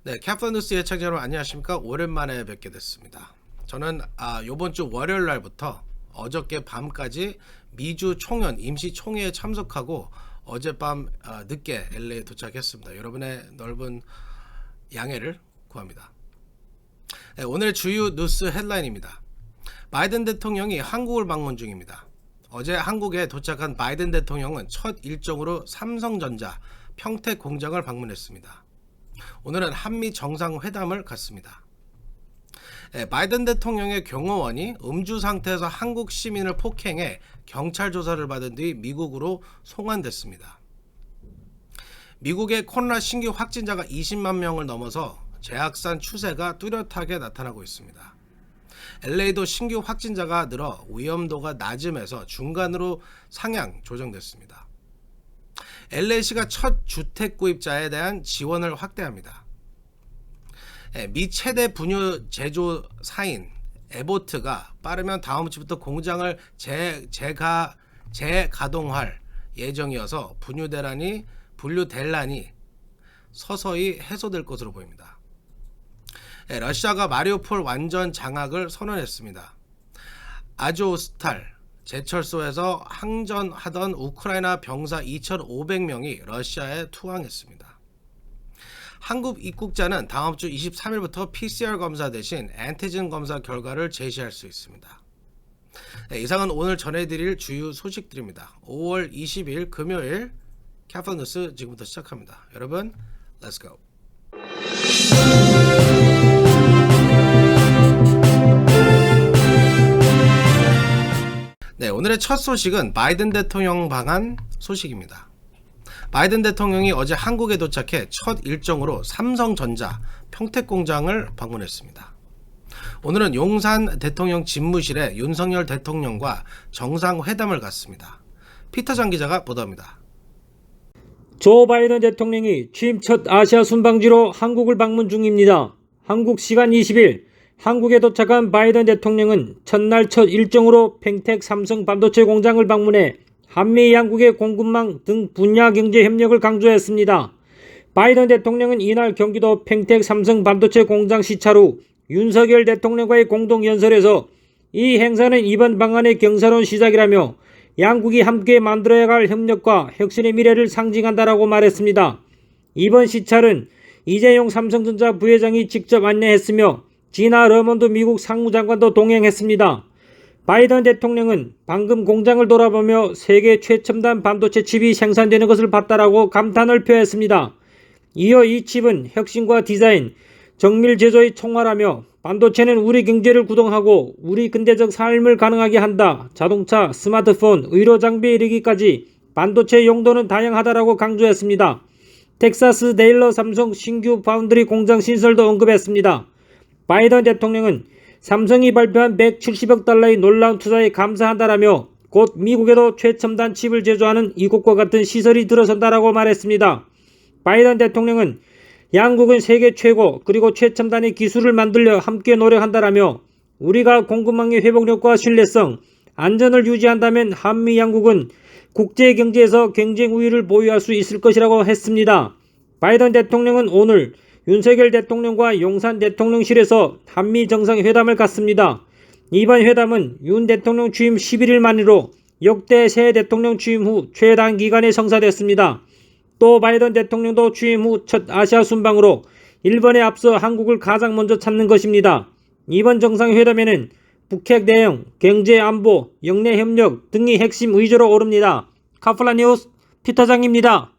네, 캐플뉴스 예청자 여러분 안녕하십니까? 오랜만에 뵙게 됐습니다. 저는 이번 주 월요일 날부터 어저께 밤까지 미주 총연 임시 총회에 참석하고 어젯밤 늦게 LA에 도착했습니다. 여러분의 넓은 양해를 구합니다. 네, 오늘 주요 뉴스 헤드라인입니다. 바이든 대통령이 한국을 방문 중입니다. 어제 한국에 도착한 바이든 대통령은 첫 일정으로 삼성전자 평택 공장을 방문했습니다. 오늘은 한미 정상회담을 갖습니다. 바이든 대통령의 경호원이 음주 상태에서 한국 시민을 폭행해 경찰 조사를 받은 뒤 미국으로 송환됐습니다. 미국의 코로나 신규 확진자가 20만 명을 넘어서 재확산 추세가 뚜렷하게 나타나고 있습니다. LA도 신규 확진자가 늘어 위험도가 낮음에서 중간으로 상향 조정됐습니다. LA시가 첫 주택 구입자에 대한 지원을 확대합니다. 미 최대 분유 제조사인 에보트가 빠르면 다음 주부터 공장을 재가동할 예정이어서 분유 대란이 서서히 해소될 것으로 보입니다. 러시아가 마리우폴 완전 장악을 선언했습니다. 아조스탈 제철소에서 항전하던 우크라이나 병사 2,500명이 러시아에 투항했습니다. 한국 입국자는 다음 주 23일부터 PCR 검사 대신 엔티젠 검사 결과를 제시할 수 있습니다. 네, 이상은 오늘 전해드릴 주요 소식들입니다. 5월 20일 금요일 캐플뉴스 지금부터 시작합니다. 여러분, Let's go. 네, 오늘의 첫 소식은 바이든 대통령 방한 소식입니다. 바이든 대통령이 어제 한국에 도착해 첫 일정으로 삼성전자 평택 공장을 방문했습니다. 오늘은 용산 대통령 집무실에 윤석열 대통령과 정상회담을 갖습니다. 피터장 기자가 보도합니다. 조 바이든 대통령이 취임 첫 아시아 순방지로 한국을 방문 중입니다. 한국 시간 20일 한국에 도착한 바이든 대통령은 첫날 첫 일정으로 평택 삼성 반도체 공장을 방문해 한미 양국의 공급망 등 분야 경제 협력을 강조했습니다. 바이든 대통령은 이날 경기도 평택 삼성 반도체 공장 시찰 후 윤석열 대통령과의 공동연설에서 이 행사는 이번 방한의 경사로운 시작이라며 양국이 함께 만들어야 할 협력과 혁신의 미래를 상징한다라고 말했습니다. 이번 시찰은 이재용 삼성전자 부회장이 직접 안내했으며 지나 러먼드 미국 상무장관도 동행했습니다. 바이든 대통령은 방금 공장을 돌아보며 세계 최첨단 반도체 칩이 생산되는 것을 봤다라고 감탄을 표했습니다. 이어 이 칩은 혁신과 디자인, 정밀 제조의 총괄하며 반도체는 우리 경제를 구동하고 우리 근대적 삶을 가능하게 한다. 자동차, 스마트폰, 의료장비에 이르기까지 반도체 용도는 다양하다라고 강조했습니다. 텍사스 데일러 삼성 신규 파운드리 공장 신설도 언급했습니다. 바이든 대통령은 삼성이 발표한 170억 달러의 놀라운 투자에 감사한다라며 곧 미국에도 최첨단 칩을 제조하는 이곳과 같은 시설이 들어선다라고 말했습니다. 바이든 대통령은 양국은 세계 최고 그리고 최첨단의 기술을 만들려 함께 노력한다라며 우리가 공급망의 회복력과 신뢰성, 안전을 유지한다면 한미 양국은 국제 경제에서 경쟁 우위를 보유할 수 있을 것이라고 했습니다. 바이든 대통령은 오늘 윤석열 대통령과 용산 대통령실에서 한미 정상회담을 갖습니다. 이번 회담은 윤 대통령 취임 11일 만으로 역대 새 대통령 취임 후 최단기간에 성사됐습니다. 또 바이든 대통령도 취임 후 첫 아시아 순방으로 일본에 앞서 한국을 가장 먼저 찾는 것입니다. 이번 정상회담에는 북핵 대응, 경제 안보, 영내 협력 등이 핵심 의제로 오릅니다. 카플라 뉴스 피터장입니다.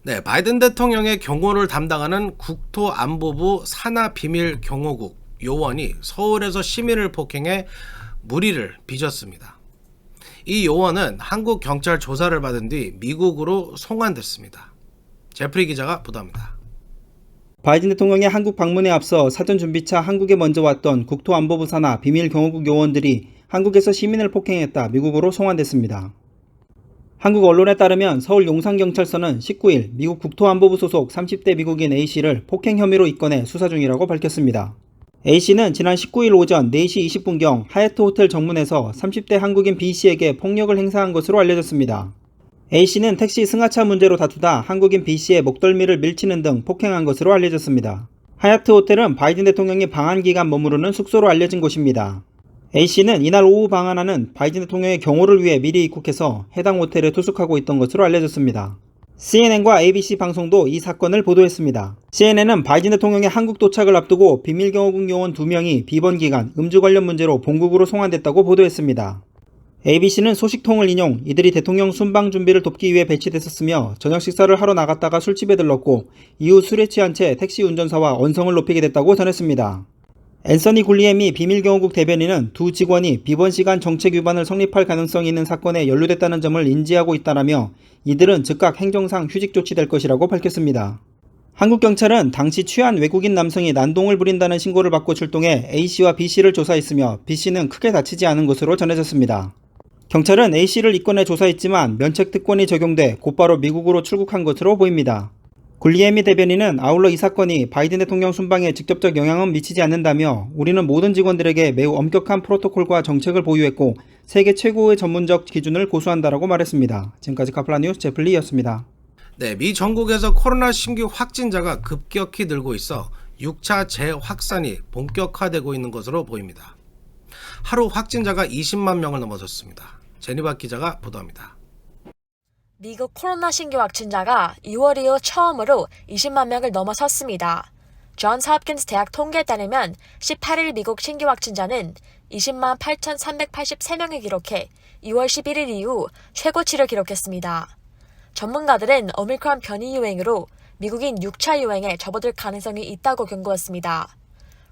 네, 바이든 대통령의 경호를 담당하는 국토안보부 산하비밀경호국 요원이 서울에서 시민을 폭행해 무리를 빚었습니다. 이 요원은 한국 경찰 조사를 받은 뒤 미국으로 송환됐습니다. 제프리 기자가 보도합니다. 바이든 대통령의 한국 방문에 앞서 사전 준비차 한국에 먼저 왔던 국토안보부 산하 비밀경호국 요원들이 한국에서 시민을 폭행했다 미국으로 송환됐습니다. 한국 언론에 따르면 서울 용산경찰서는 19일 미국 국토안보부 소속 30대 미국인 A씨를 폭행 혐의로 입건해 수사 중이라고 밝혔습니다. A씨는 지난 19일 오전 4시 20분경 하얏트 호텔 정문에서 30대 한국인 B씨에게 폭력을 행사한 것으로 알려졌습니다. A씨는 택시 승하차 문제로 다투다 한국인 B씨의 목덜미를 밀치는 등 폭행한 것으로 알려졌습니다. 하얏트 호텔은 바이든 대통령이 방한 기간 머무르는 숙소로 알려진 곳입니다. A씨는 이날 오후 방한하는 바이든 대통령의 경호를 위해 미리 입국해서 해당 호텔에 투숙하고 있던 것으로 알려졌습니다. CNN과 ABC 방송도 이 사건을 보도했습니다. CNN은 바이든 대통령의 한국 도착을 앞두고 비밀경호국 요원 2명이 비번 기간 음주 관련 문제로 본국으로 송환됐다고 보도했습니다. ABC는 소식통을 인용 이들이 대통령 순방 준비를 돕기 위해 배치됐었으며 저녁 식사를 하러 나갔다가 술집에 들렀고 이후 술에 취한 채 택시 운전사와 언성을 높이게 됐다고 전했습니다. 앤서니 굴리엠이 비밀경호국 대변인은 두 직원이 비번 시간 정책 위반을 성립할 가능성이 있는 사건에 연루됐다는 점을 인지하고 있다라며 이들은 즉각 행정상 휴직 조치될 것이라고 밝혔습니다. 한국 경찰은 당시 취한 외국인 남성이 난동을 부린다는 신고를 받고 출동해 A씨와 B씨를 조사했으며 B씨는 크게 다치지 않은 것으로 전해졌습니다. 경찰은 A씨를 이권해 조사했지만 면책 특권이 적용돼 곧바로 미국으로 출국한 것으로 보입니다. 굴리에미 대변인은 아울러 이 사건이 바이든 대통령 순방에 직접적 영향은 미치지 않는다며 우리는 모든 직원들에게 매우 엄격한 프로토콜과 정책을 보유했고 세계 최고의 전문적 기준을 고수한다라고 말했습니다. 지금까지 카플라뉴스 제플리였습니다. 네, 미 전국에서 코로나 신규 확진자가 급격히 늘고 있어 6차 재확산이 본격화되고 있는 것으로 보입니다. 하루 확진자가 20만 명을 넘어섰습니다. 제니바 기자가 보도합니다. 미국 코로나 신규 확진자가 2월 이후 처음으로 20만 명을 넘어섰습니다. 존스 홉킨스 대학 통계에 따르면 18일 미국 신규 확진자는 20만 8,383명을 기록해 2월 11일 이후 최고치를 기록했습니다. 전문가들은 오미크론 변이 유행으로 미국인 6차 유행에 접어들 가능성이 있다고 경고했습니다.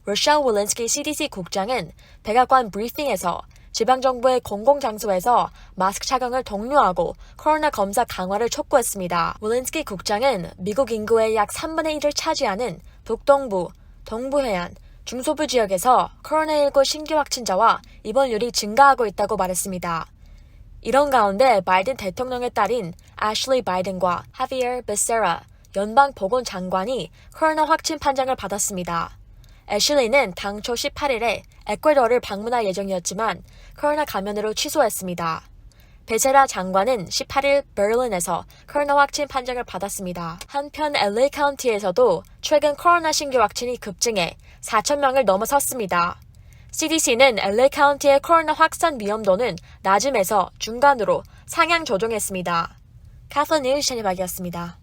러시아 윌린스키 CDC 국장은 백악관 브리핑에서 지방정부의 공공장소에서 마스크 착용을 독려하고 코로나 검사 강화를 촉구했습니다. 윌린스키 국장은 미국 인구의 약 3분의 1을 차지하는 북동부, 동부해안, 중소부 지역에서 코로나19 신규 확진자와 입원율이 증가하고 있다고 말했습니다. 이런 가운데 바이든 대통령의 딸인 애슐리 바이든과 하비에르 베세라 연방보건장관이 코로나 확진 판정을 받았습니다. 애슐리는 당초 18일에 에콰도르를 방문할 예정이었지만 코로나 감염으로 취소했습니다. 베세라 장관은 18일 베를린에서 코로나 확진 판정을 받았습니다. 한편 LA 카운티에서도 최근 코로나 신규 확진이 급증해 4,000명을 넘어섰습니다. CDC는 LA 카운티의 코로나 확산 위험도는 낮음에서 중간으로 상향 조정했습니다. 카플 뉴스 제니박이었습니다.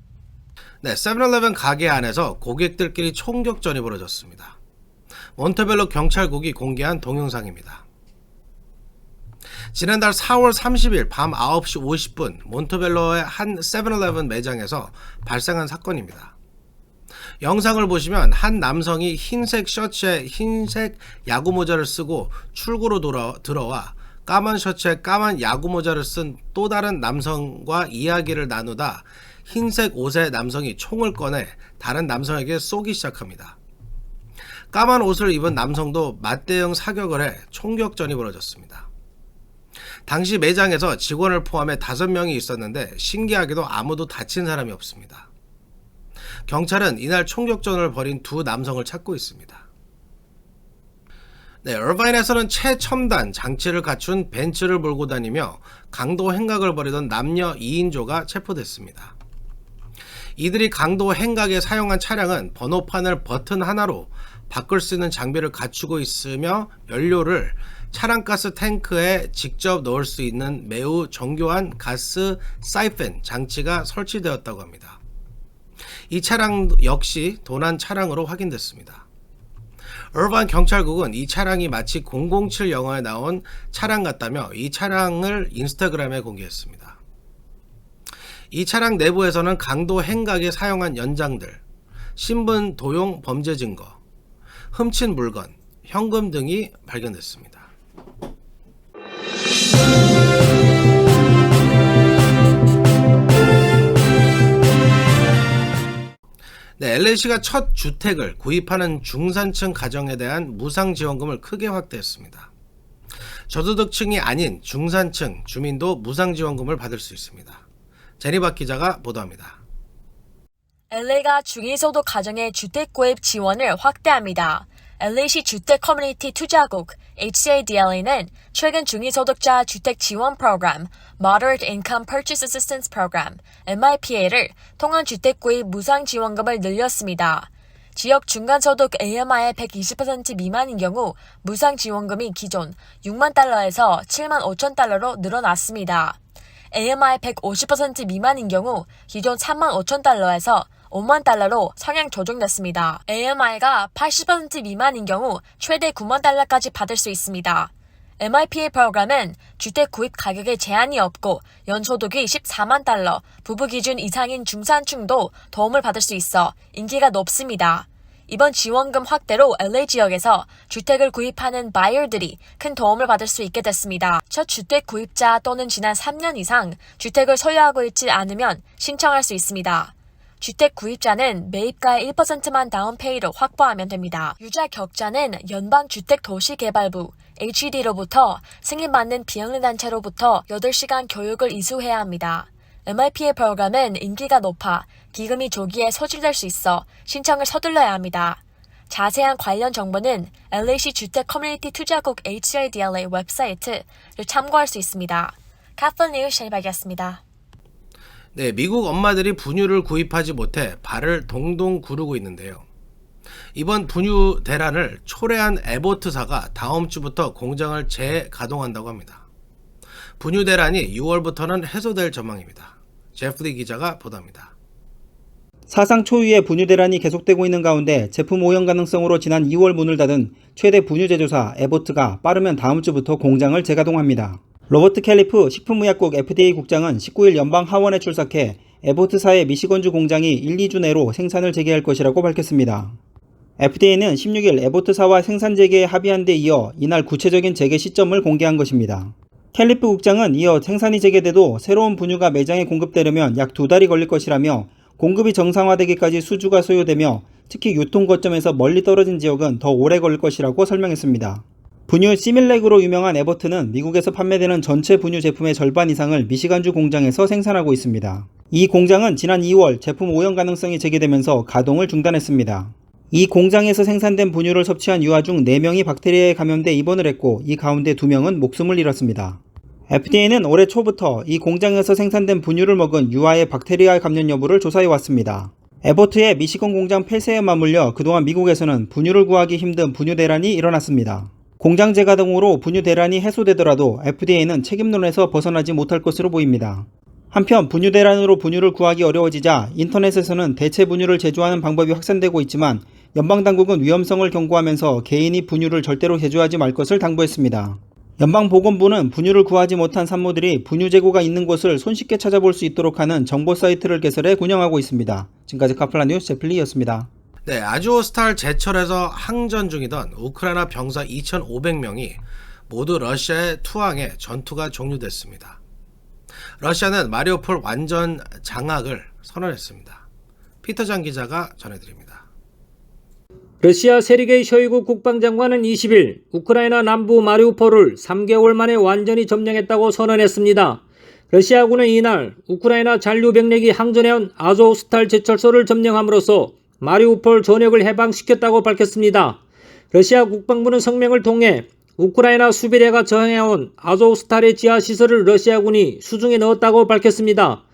네, 세븐일레븐 가게 안에서 고객들끼리 총격전이 벌어졌습니다. 몬테벨로 경찰국이 공개한 동영상입니다. 지난달 4월 30일 밤 9시 50분 몬테벨로의 한 세븐일레븐 매장에서 발생한 사건입니다. 영상을 보시면 한 남성이 흰색 셔츠에 흰색 야구 모자를 쓰고 출구로 들어와 까만 셔츠에 까만 야구 모자를 쓴 또 다른 남성과 이야기를 나누다 흰색 옷의 남성이 총을 꺼내 다른 남성에게 쏘기 시작합니다. 까만 옷을 입은 남성도 맞대응 사격을 해 총격전이 벌어졌습니다. 당시 매장에서 직원을 포함해 5명이 있었는데 신기하게도 아무도 다친 사람이 없습니다. 경찰은 이날 총격전을 벌인 두 남성을 찾고 있습니다. 네, 얼바인에서는 최첨단 장치를 갖춘 벤츠를 몰고 다니며 강도 행각을 벌이던 남녀 2인조가 체포됐습니다. 이들이 강도 행각에 사용한 차량은 번호판을 버튼 하나로 바꿀 수 있는 장비를 갖추고 있으며 연료를 차량가스 탱크에 직접 넣을 수 있는 매우 정교한 가스 사이펜 장치가 설치되었다고 합니다. 이 차량 역시 도난 차량으로 확인됐습니다. 얼바인 경찰국은 이 차량이 마치 007 영화에 나온 차량 같다며 이 차량을 인스타그램에 공개했습니다. 이 차량 내부에서는 강도 행각에 사용한 연장들, 신분 도용 범죄 증거, 훔친 물건, 현금 등이 발견됐습니다. 네, LA시가 첫 주택을 구입하는 중산층 가정에 대한 무상지원금을 크게 확대했습니다. 저소득층이 아닌 중산층 주민도 무상지원금을 받을 수 있습니다. 제니박 기자가 보도합니다. LA가 중위소득 가정의 주택 구입 지원을 확대합니다. LA시 주택 커뮤니티 투자국 HCADLA는 최근 중위소득자 주택 지원 프로그램 Moderate Income Purchase Assistance Program MIPA를 통한 주택 구입 무상 지원금을 늘렸습니다. 지역 중간소득 AMI의 120% 미만인 경우 무상 지원금이 기존 6만 달러에서 7만 5천 달러로 늘어났습니다. AMI 150% 미만인 경우 기존 3만 5천 달러에서 5만 달러로 상향 조정됐습니다. AMI가 80% 미만인 경우 최대 9만 달러까지 받을 수 있습니다. MIPA 프로그램은 주택 구입 가격에 제한이 없고 연소득이 14만 달러, 부부 기준 이상인 중산층도 도움을 받을 수 있어 인기가 높습니다. 이번 지원금 확대로 LA 지역에서 주택을 구입하는 바이어들이 큰 도움을 받을 수 있게 됐습니다. 첫 주택 구입자 또는 지난 3년 이상 주택을 소유하고 있지 않으면 신청할 수 있습니다. 주택 구입자는 매입가의 1%만 다운페이로 확보하면 됩니다. 유자 격자는 연방주택도시개발부 HUD로부터 승인받는 비영리단체로부터 8시간 교육을 이수해야 합니다. MIPA 프로그램은 인기가 높아 기금이 조기에 소진될 수 있어 신청을 서둘러야 합니다. 자세한 관련 정보는 LA시 주택 커뮤니티 투자국 HCADLA 웹사이트를 참고할 수 있습니다. 카플 뉴스 샤이박이었습니다. 네, 미국 엄마들이 분유를 구입하지 못해 발을 동동 구르고 있는데요. 이번 분유 대란을 초래한 에보트사가 다음 주부터 공장을 재가동한다고 합니다. 분유 대란이 6월부터는 해소될 전망입니다. 제프리 기자가 보도합니다. 사상 초유의 분유 대란이 계속되고 있는 가운데 제품 오염 가능성으로 지난 2월 문을 닫은 최대 분유 제조사 에보트가 빠르면 다음 주부터 공장을 재가동합니다. 로버트 캘리프 식품의약국 FDA 국장은 19일 연방 하원에 출석해 에보트사의 미시건주 공장이 1, 2주 내로 생산을 재개할 것이라고 밝혔습니다. FDA는 16일 에보트사와 생산 재개에 합의한 데 이어 이날 구체적인 재개 시점을 공개한 것입니다. 캘리프 국장은 이어 생산이 재개돼도 새로운 분유가 매장에 공급되려면 약 2달이 걸릴 것이라며 공급이 정상화되기까지 수주가 소요되며 특히 유통 거점에서 멀리 떨어진 지역은 더 오래 걸릴 것이라고 설명했습니다. 분유 시밀렉으로 유명한 에버트는 미국에서 판매되는 전체 분유 제품의 절반 이상을 미시간주 공장에서 생산하고 있습니다. 이 공장은 지난 2월 제품 오염 가능성이 제기되면서 가동을 중단했습니다. 이 공장에서 생산된 분유를 섭취한 유아 중 4명이 박테리아에 감염돼 입원을 했고 이 가운데 2명은 목숨을 잃었습니다. FDA는 올해 초부터 이 공장에서 생산된 분유를 먹은 유아의 박테리아 감염 여부를 조사해왔습니다. 에버트의 미시건 공장 폐쇄에 맞물려 그동안 미국에서는 분유를 구하기 힘든 분유 대란이 일어났습니다. 공장 재가동으로 분유 대란이 해소되더라도 FDA는 책임론에서 벗어나지 못할 것으로 보입니다. 한편 분유 대란으로 분유를 구하기 어려워지자 인터넷에서는 대체 분유를 제조하는 방법이 확산되고 있지만 연방당국은 위험성을 경고하면서 개인이 분유를 절대로 제조하지 말 것을 당부했습니다. 연방보건부는 분유를 구하지 못한 산모들이 분유 재고가 있는 곳을 손쉽게 찾아볼 수 있도록 하는 정보 사이트를 개설해 운영하고 있습니다. 지금까지 카플라 뉴스 제플리였습니다. 네, 아즈오스탈 제철에서 항전 중이던 우크라이나 병사 2,500명이 모두 러시아에 투항해 전투가 종료됐습니다. 러시아는 마리우폴 완전 장악을 선언했습니다. 피터장 기자가 전해드립니다. 러시아 세르게이 쇼이구 국방장관은 20일 우크라이나 남부 마리우폴을 3개월 만에 완전히 점령했다고 선언했습니다. 러시아군은 이날 우크라이나 잔류 병력이 항전해온 아조스탈 제철소를 점령함으로써 마리우폴 전역을 해방시켰다고 밝혔습니다. 러시아 국방부는 성명을 통해 우크라이나 수비대가 저항해온 아조스탈의 지하시설을 러시아군이 수중에 넣었다고 밝혔습니다.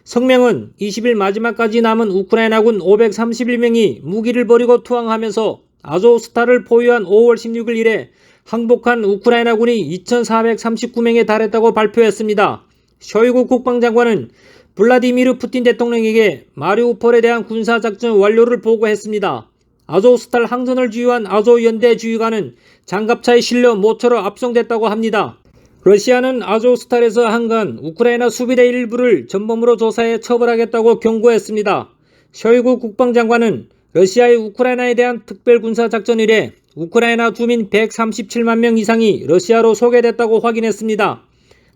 성명은 20일 마지막까지 남은 우크라이나군 531명이 무기를 버리고 투항하면서 아조스탈을 포위한 5월 16일 이래 항복한 우크라이나군이 2,439명에 달했다고 발표했습니다. 쇼이구 국방장관은 블라디미르 푸틴 대통령에게 마리우폴에 대한 군사작전 완료를 보고했습니다. 아조스탈 항전을 주유한 아조연대 주유관은 장갑차에 실려 모처로 압송됐다고 합니다. 러시아는 아조스탈에서 한간 우크라이나 수비대 일부를 전범으로 조사해 처벌하겠다고 경고했습니다. 쇼이구 국방장관은 러시아의 우크라이나에 대한 특별군사작전 이래 우크라이나 주민 137만 명 이상이 러시아로 소개됐다고 확인했습니다.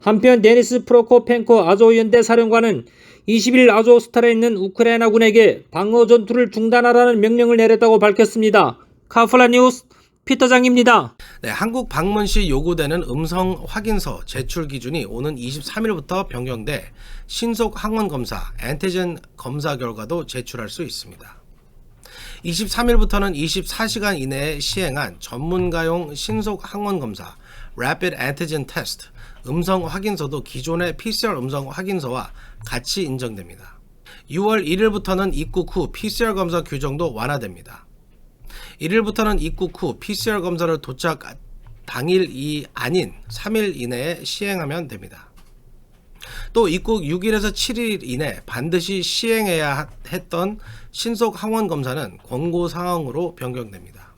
한편 데니스 프로코펜코 아조연대 사령관은 20일 아조스탈에 있는 우크라이나군에게 방어 전투를 중단하라는 명령을 내렸다고 밝혔습니다. 카플라 뉴스 피터장입니다. 네, 한국 방문 시 요구되는 음성 확인서 제출 기준이 오는 23일부터 변경돼 신속 항원 검사, 엔티젠 검사 결과도 제출할 수 있습니다. 23일부터는 24시간 이내에 시행한 전문가용 신속 항원 검사 Rapid Antigen Test 음성 확인서도 기존의 PCR 음성 확인서와 같이 인정됩니다. 6월 1일부터는 입국 후 PCR 검사 규정도 완화됩니다. 1일부터는 입국 후 PCR 검사를 도착 당일이 아닌 3일 이내에 시행하면 됩니다. 또 입국 6일에서 7일 이내 반드시 시행해야 했던 신속 항원 검사는 권고사항으로 변경됩니다.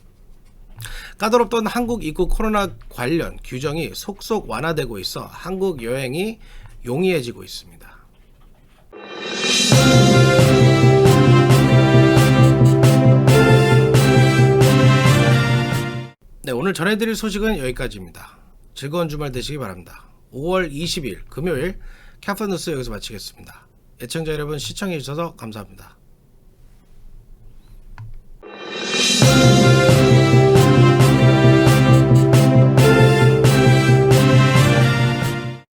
까다롭던 한국 입국 코로나 관련 규정이 속속 완화되고 있어 한국 여행이 용이해지고 있습니다. 네, 오늘 전해드릴 소식은 여기까지입니다. 즐거운 주말 되시기 바랍니다. 5월 20일 금요일 캐프뉴스 여기서 마치겠습니다. 애청자 여러분 시청해주셔서 감사합니다.